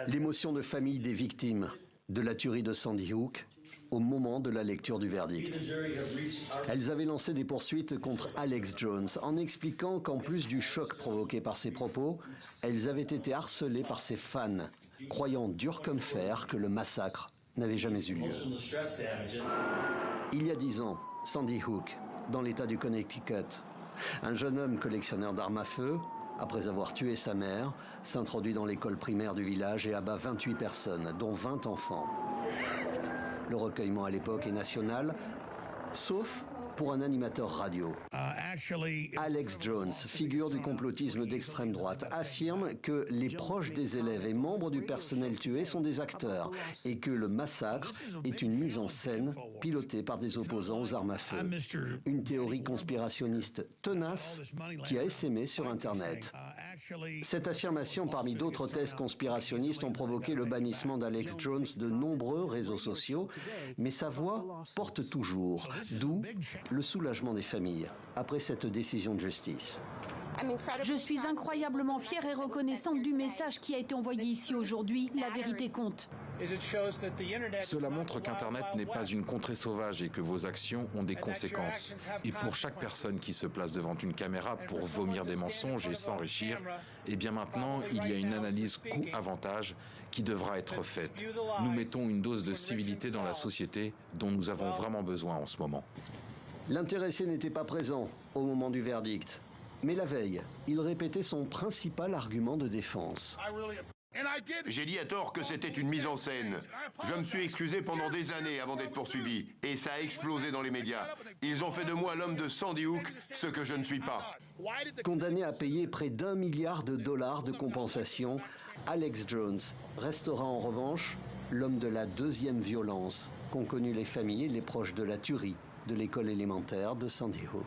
L'émotion de famille des victimes de la tuerie de Sandy Hook au moment de la lecture du verdict. Elles avaient lancé des poursuites contre Alex Jones en expliquant qu'en plus du choc provoqué par ses propos, elles avaient été harcelées par ses fans, croyant dur comme fer que le massacre n'avait jamais eu lieu. Il y a 10 ans, Sandy Hook, dans l'État du Connecticut, un jeune homme collectionneur d'armes à feu, après avoir tué sa mère, s'introduit dans l'école primaire du village et abat 28 personnes, dont 20 enfants. Le recueillement à l'époque est national, sauf pour un animateur radio. Alex Jones, figure du complotisme d'extrême droite, affirme que les proches des élèves et membres du personnel tués sont des acteurs et que le massacre est une mise en scène pilotée par des opposants aux armes à feu. Une théorie conspirationniste tenace qui a essaimé sur Internet. Cette affirmation, parmi d'autres thèses conspirationnistes, ont provoqué le bannissement d'Alex Jones de nombreux réseaux sociaux, mais sa voix porte toujours, d'où le soulagement des familles après cette décision de justice. Je suis incroyablement fière et reconnaissante du message qui a été envoyé ici aujourd'hui. La vérité compte. Cela montre qu'Internet n'est pas une contrée sauvage et que vos actions ont des conséquences. Et pour chaque personne qui se place devant une caméra pour vomir des mensonges et s'enrichir, eh bien maintenant, il y a une analyse coût-avantage qui devra être faite. Nous mettons une dose de civilité dans la société dont nous avons vraiment besoin en ce moment. L'intéressé n'était pas présent au moment du verdict. Mais la veille, il répétait son principal argument de défense. J'ai dit à tort que c'était une mise en scène. Je me suis excusé pendant des années avant d'être poursuivi. Et ça a explosé dans les médias. Ils ont fait de moi l'homme de Sandy Hook, ce que je ne suis pas. Condamné à payer près d'1 milliard de dollars de compensation, Alex Jones restera en revanche l'homme de la deuxième violence qu'ont connu les familles et les proches de la tuerie de l'école élémentaire de Sandy Hook.